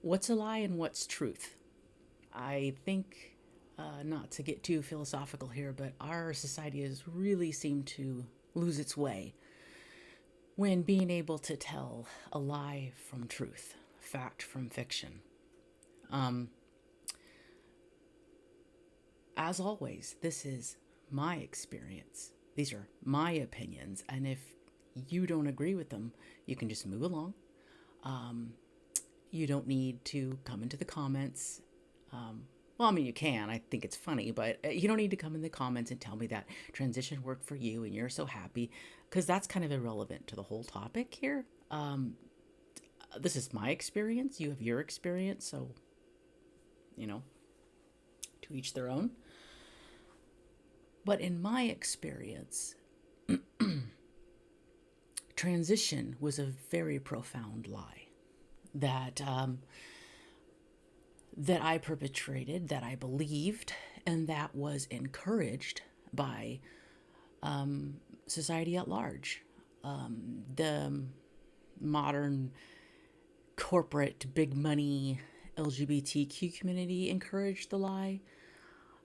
What's a lie and what's truth? I think, not to get too philosophical here, but our society has really seemed to lose its way when being able to tell a lie from truth, fact from fiction. Um, as always, this is my experience. These are my opinions, and if you don't agree with them, you can just move along. You don't need to come into the comments. Well, I mean, you can. I think it's funny, but you don't need to come in the comments and tell me that transition worked for you and you're so happy, because that's kind of irrelevant to the whole topic here. This is my experience. You have your experience. So, you know, to each their own. But in my experience, transition was a very profound lie that that I perpetrated, that I believed, and that was encouraged by society at large. The modern corporate big money LGBTQ community encouraged the lie.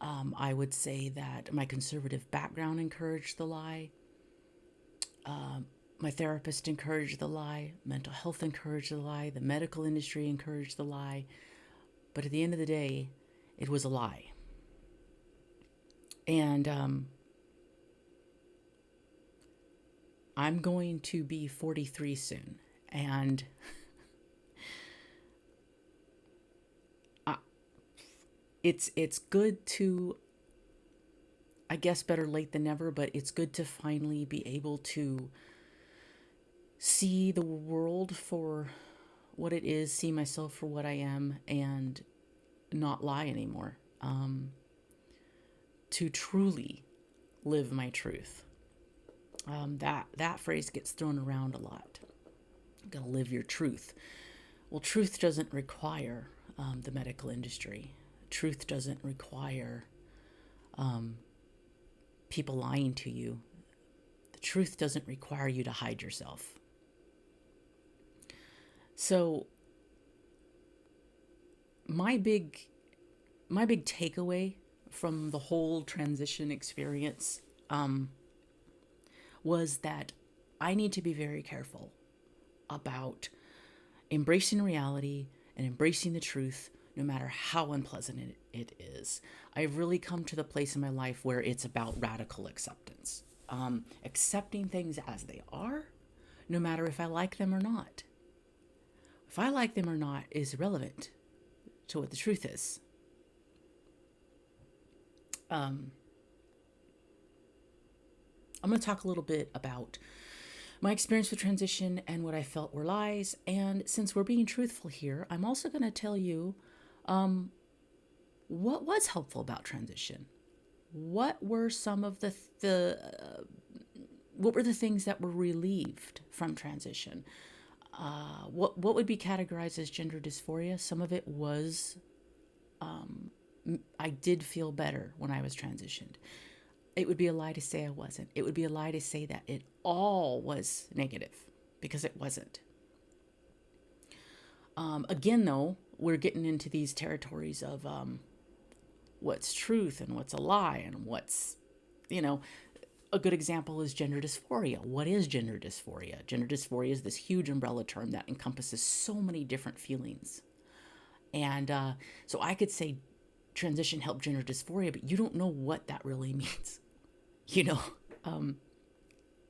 I would say that my conservative background encouraged the lie. My therapist encouraged the lie. Mental health encouraged the lie. The medical industry encouraged the lie. But at the end of the day, it was a lie. And I'm going to be 43 soon. And it's good to, I guess better late than never, but it's good to finally be able to see the world for what it is, see myself for what I am, and not lie anymore. To truly live my truth. That phrase gets thrown around a lot. You gotta live your truth. Well, truth doesn't require the medical industry. Truth doesn't require people lying to you. The truth doesn't require you to hide yourself. So my big takeaway from the whole transition experience was that I need to be very careful about embracing reality and embracing the truth, no matter how unpleasant it is. I've really come to the place in my life where it's about radical acceptance, accepting things as they are, no matter if I like them or not. If I like them or not is irrelevant to what the truth is. I'm going to talk a little bit about my experience with transition and what I felt were lies. And since we're being truthful here, I'm also going to tell you what was helpful about transition. What were some of what were the things that were relieved from transition? What would be categorized as gender dysphoria? Some of it was I did feel better when I was transitioned. It would be a lie to say I wasn't. It would be a lie to say that it all was negative, because it wasn't. Again, though, we're getting into these territories of what's truth and what's a lie and what's, you know, a good example is gender dysphoria. What is gender dysphoria? Gender dysphoria is this huge umbrella term that encompasses so many different feelings. And so I could say transition helped gender dysphoria, but you don't know what that really means, you know?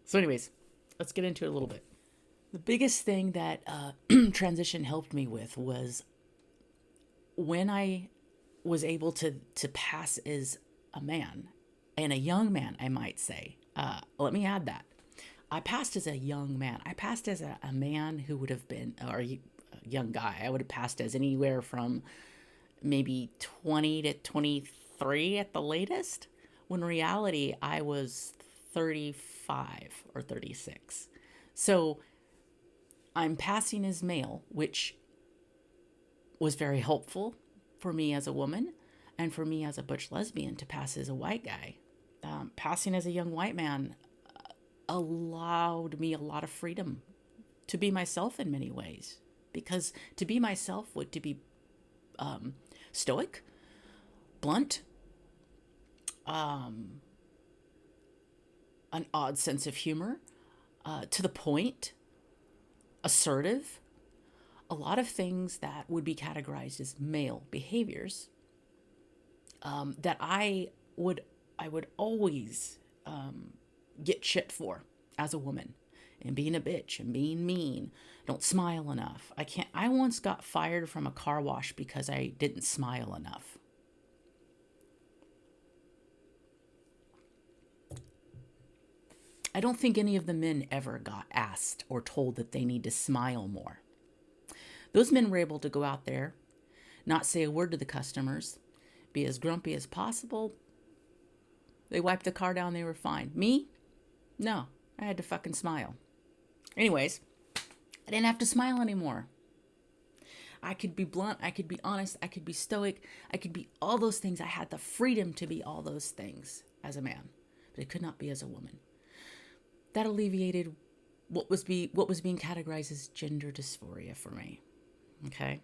So, anyways, let's get into it a little bit. The biggest thing that transition helped me with was when I was able to pass as a man, and a young man, I might say. Let me add that. I passed as a young man. I passed as a man who would have been, or a young guy. I would have passed as anywhere from maybe 20 to 23 at the latest, when in reality I was 35 or 36. So I'm passing as male, which was very helpful for me as a woman and for me as a butch lesbian to pass as a white guy. Passing as a young white man allowed me a lot of freedom to be myself in many ways. because to be myself would to be stoic, blunt, an odd sense of humor, to the point, assertive, a lot of things that would be categorized as male behaviors, that I would always get shit for as a woman, and being a bitch and being mean. Don't smile enough. I once got fired from a car wash because I didn't smile enough. I don't think any of the men ever got asked or told that they need to smile more. Those men were able to go out there, not say a word to the customers, be as grumpy as possible. They wiped the car down, they were fine. Me? No, I had to fucking smile. Anyways, I didn't have to smile anymore. I could be blunt, I could be honest, I could be stoic, I could be all those things. I had the freedom to be all those things as a man, but I could not be as a woman. That alleviated what was being categorized as gender dysphoria for me. Okay?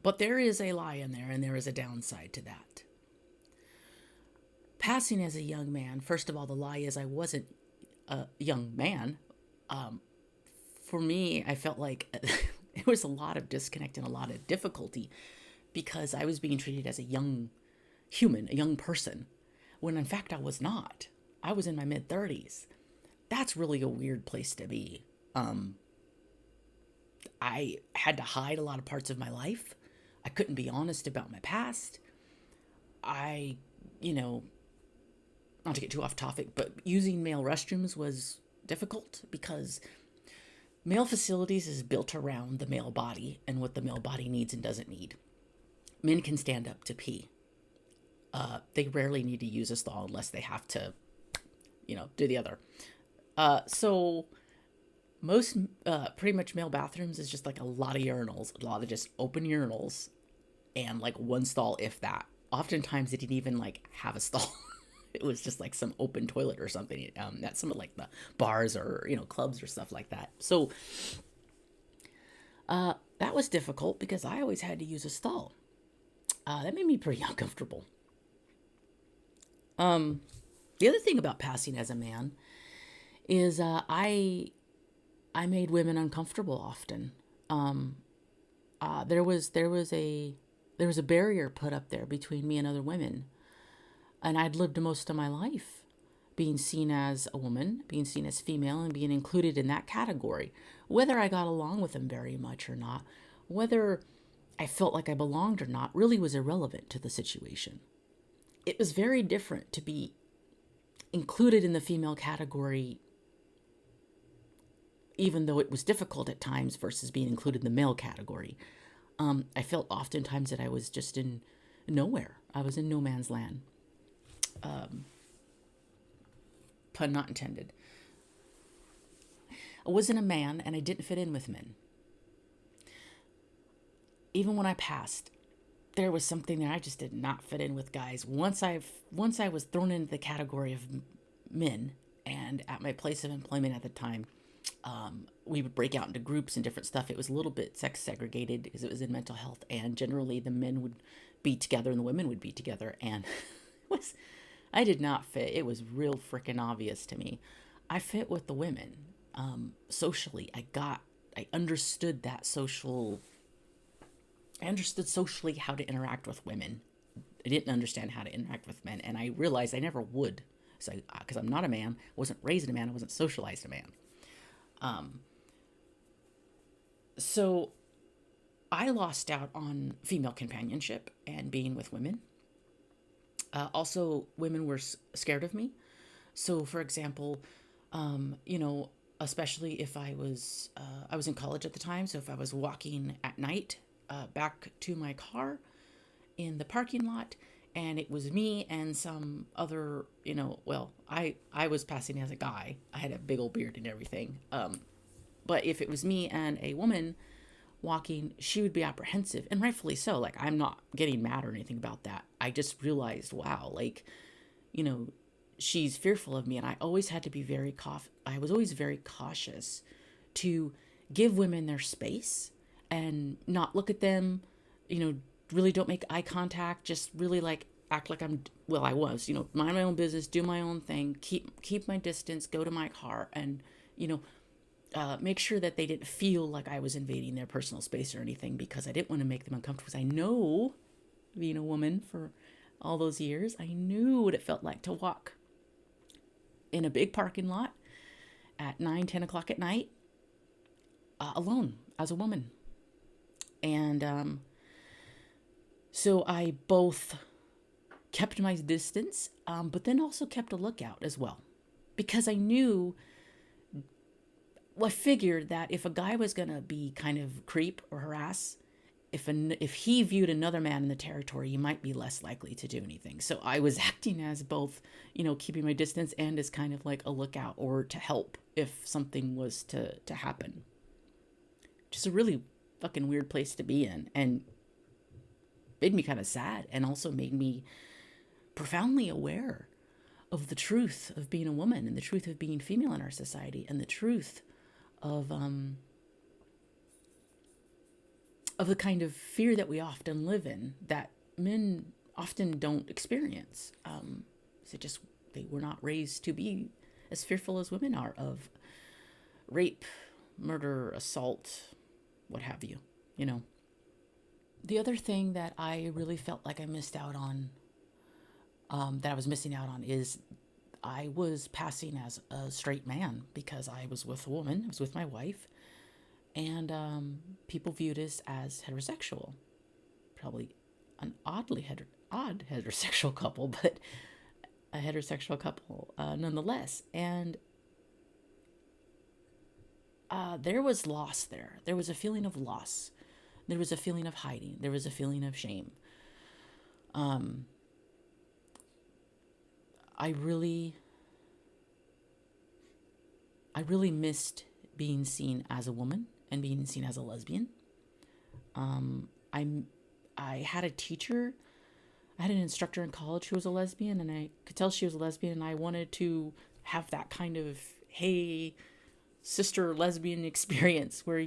But there is a lie in there, and there is a downside to that. Passing as a young man, first of all, the lie is I wasn't a young man. For me, I felt like there was a lot of disconnect and a lot of difficulty because I was being treated as a young human, a young person, when in fact I was not. I was in my mid-30s. That's really a weird place to be. I had to hide a lot of parts of my life. I couldn't be honest about my past. Not to get too off topic, but using male restrooms was difficult because male facilities is built around the male body and what the male body needs and doesn't need. Men can stand up to pee. They rarely need to use a stall unless they have to, do the other. So most, pretty much male bathrooms is just like a lot of urinals, a lot of just open urinals and like one stall, if that. Oftentimes they didn't even like have a stall. It was just like some open toilet or something. That's some of like the bars or, clubs or stuff like that. So, that was difficult because I always had to use a stall. That made me pretty uncomfortable. The other thing about passing as a man is I made women uncomfortable often. There was a barrier put up there between me and other women, and I'd lived most of my life being seen as a woman, being seen as female, and being included in that category. Whether I got along with them very much or not, whether I felt like I belonged or not, really was irrelevant to the situation. It was very different to be included in the female category, even though it was difficult at times, versus being included in the male category. I felt oftentimes that I was just in nowhere. I was in no man's land. Pun not intended. I wasn't a man, and I didn't fit in with men. Even when I passed, there was something that I just did not fit in with guys. Once I was thrown into the category of men, and at my place of employment at the time, we would break out into groups and different stuff. It was a little bit sex segregated because it was in mental health, and generally the men would be together and the women would be together, and I did not fit. It was real freaking obvious to me. I fit with the women. Socially, I understood socially how to interact with women. I didn't understand how to interact with men, and I realized I never would. So, because I'm not a man, wasn't raised a man, I wasn't socialized a man. So I lost out on female companionship and being with women. Also, women were scared of me. So, for example, especially if I was in college at the time. So if I was walking at night back to my car in the parking lot, and it was me and some other, I was passing as a guy. I had a big old beard and everything. But if it was me and a woman walking, she would be apprehensive, and rightfully so. Like, I'm not getting mad or anything about that. I just realized, wow, she's fearful of me, and I always had to be I was always very cautious to give women their space and not look at them, really don't make eye contact, just really like act like I was, mind my own business, do my own thing, keep my distance, go to my car, and, you know, make sure that they didn't feel like I was invading their personal space or anything, because I didn't want to make them uncomfortable. Because I know, being a woman for all those years, I knew what it felt like to walk in a big parking lot at 9, 10 o'clock at night, alone as a woman. And so I both kept my distance, but then also kept a lookout as well. Because I knew, well, I figured that if a guy was going to be kind of creep or harass, if he viewed another man in the territory, he might be less likely to do anything. So I was acting as both, keeping my distance and as kind of like a lookout or to help if something was to happen. Just a really fucking weird place to be in, and made me kind of sad, and also made me profoundly aware of the truth of being a woman and the truth of being female in our society, and the truth of the kind of fear that we often live in that men often don't experience. They were not raised to be as fearful as women are of rape, murder, assault, what have you, The other thing that I really felt like I missed out on, that I was missing out on, is I was passing as a straight man because I was with a woman, I was with my wife, and people viewed us as heterosexual. Probably an odd heterosexual couple, but a heterosexual couple nonetheless. And there was loss there. There was a feeling of loss. There was a feeling of hiding. There was a feeling of shame. I really missed being seen as a woman and being seen as a lesbian. I had a teacher, I had an instructor in college who was a lesbian, and I could tell she was a lesbian, and I wanted to have that kind of, hey, sister lesbian experience where,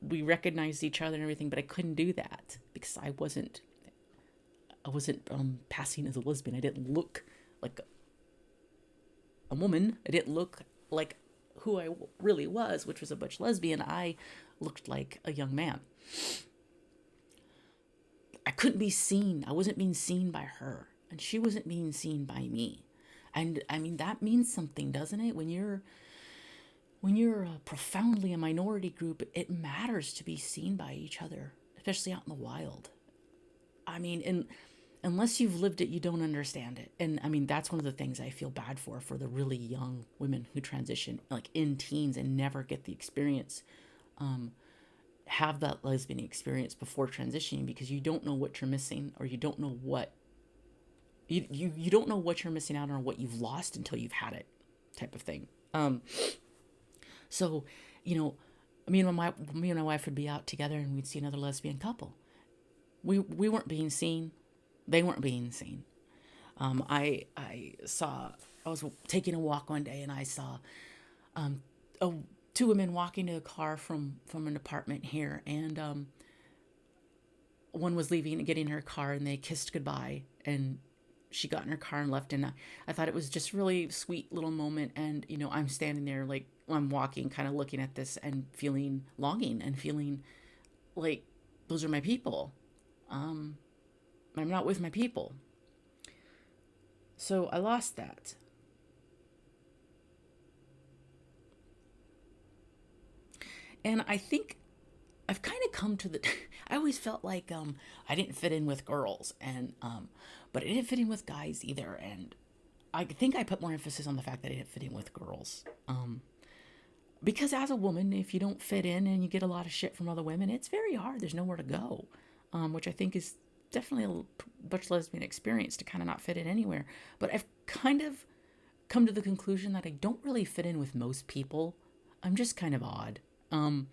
we recognized each other and everything, but I couldn't do that because I wasn't passing as a lesbian. I didn't look like a woman. I didn't look like who I really was, which was a butch lesbian. I looked like a young man. I couldn't be seen. I wasn't being seen by her, and she wasn't being seen by me. And I mean, that means something, doesn't it? When you're profoundly a minority group, it matters to be seen by each other, especially out in the wild. I mean, and unless you've lived it, you don't understand it. And I mean, that's one of the things I feel bad for the really young women who transition like in teens and never get the experience, have that lesbian experience before transitioning, because you don't know what you're missing, or you don't know what you don't know what you're missing out on or what you've lost until you've had it, type of thing. So, me and my wife would be out together and we'd see another lesbian couple. We weren't being seen. They weren't being seen. I was taking a walk one day, and I saw two women walking to a car from an apartment here, and one was leaving and getting in her car, and they kissed goodbye, and she got in her car and left. And I thought it was just really sweet little moment. And I'm standing there, like, I'm walking, kind of looking at this and feeling longing and feeling like those are my people. I'm not with my people. So I lost that. And I think I've kind of come to I always felt like I didn't fit in with girls, and but I didn't fit in with guys either. And I think I put more emphasis on the fact that I didn't fit in with girls. Because as a woman, if you don't fit in and you get a lot of shit from other women, it's very hard. There's nowhere to go, which I think is definitely a butch lesbian experience, to kind of not fit in anywhere. But I've kind of come to the conclusion that I don't really fit in with most people. I'm just kind of odd. I'm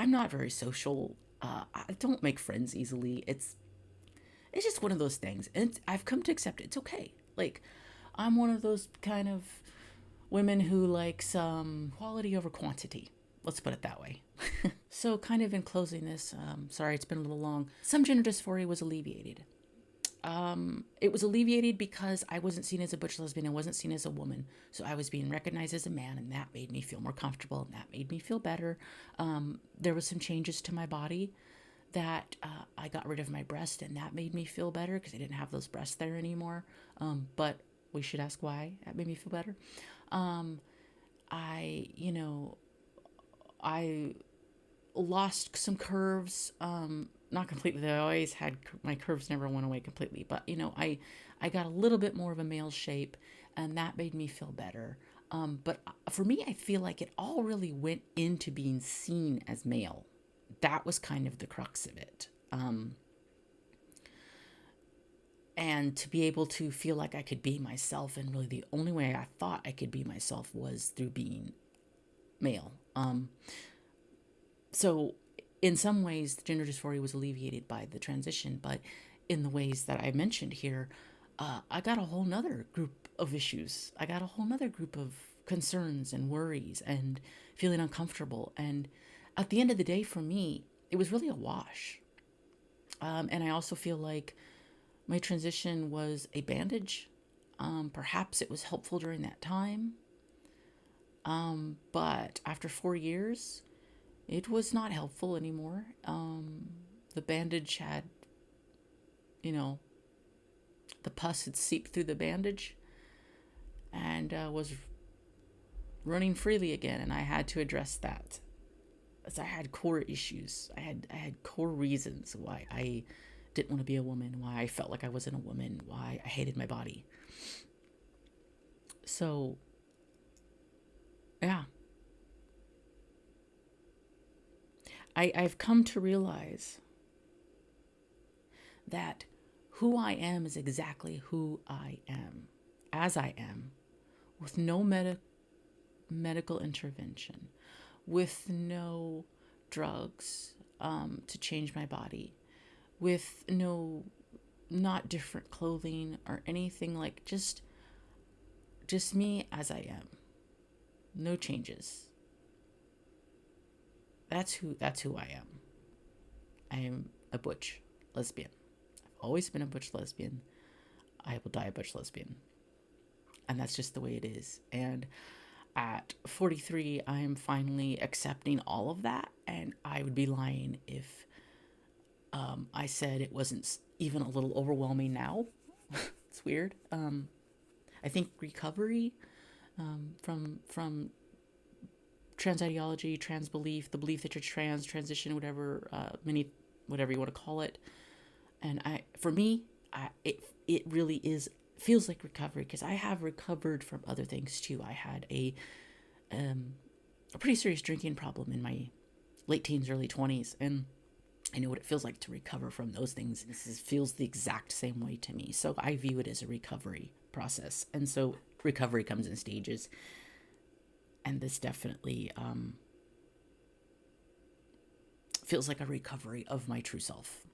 not very social. I don't make friends easily. It's just one of those things. And I've come to accept it. It's okay. Like, I'm one of those kind of women who like some quality over quantity. Let's put it that way. So, kind of in closing this, sorry it's been a little long, some gender dysphoria was alleviated. It was alleviated because I wasn't seen as a butch lesbian. I wasn't seen as a woman. So I was being recognized as a man, and that made me feel more comfortable, and that made me feel better. There was some changes to my body that I got rid of my breast, and that made me feel better because I didn't have those breasts there anymore. But we should ask why that made me feel better. I, you know, I lost some curves. Not completely. I always had my curves never went away completely, but I got a little bit more of a male shape, and that made me feel better. But for me, I feel like it all really went into being seen as male. That was kind of the crux of it. And to be able to feel like I could be myself, and really the only way I thought I could be myself was through being male. So in some ways, the gender dysphoria was alleviated by the transition, but in the ways that I mentioned here, I got a whole nother group of issues. I got a whole nother group of concerns and worries and feeling uncomfortable. And at the end of the day, for me, it was really a wash. And I also feel like my transition was a bandage. Perhaps it was helpful during that time. But after 4 years, it was not helpful anymore. The bandage had, the pus had seeped through the bandage and was running freely again, and I had to address that. As I had core issues. I had core reasons why I didn't want to be a woman, why I felt like I wasn't a woman, why I hated my body. So, yeah. I've come to realize that who I am is exactly who I am, as I am, with no medical intervention, with no drugs to change my body, with not different clothing or anything, like just me as I am. No changes. That's who I am. I am a butch lesbian. I've always been a butch lesbian. I will die a butch lesbian. And that's just the way it is. And at 43, I am finally accepting all of that. And I would be lying if I said it wasn't even a little overwhelming now. It's weird. I think recovery from trans ideology, trans belief, the belief that you're trans, transition, whatever you want to call it. And for me, it really feels like recovery, because I have recovered from other things too. I had a pretty serious drinking problem in my late teens, early 20s, and I know what it feels like to recover from those things. This feels the exact same way to me. So I view it as a recovery process. And so recovery comes in stages. And this definitely feels like a recovery of my true self.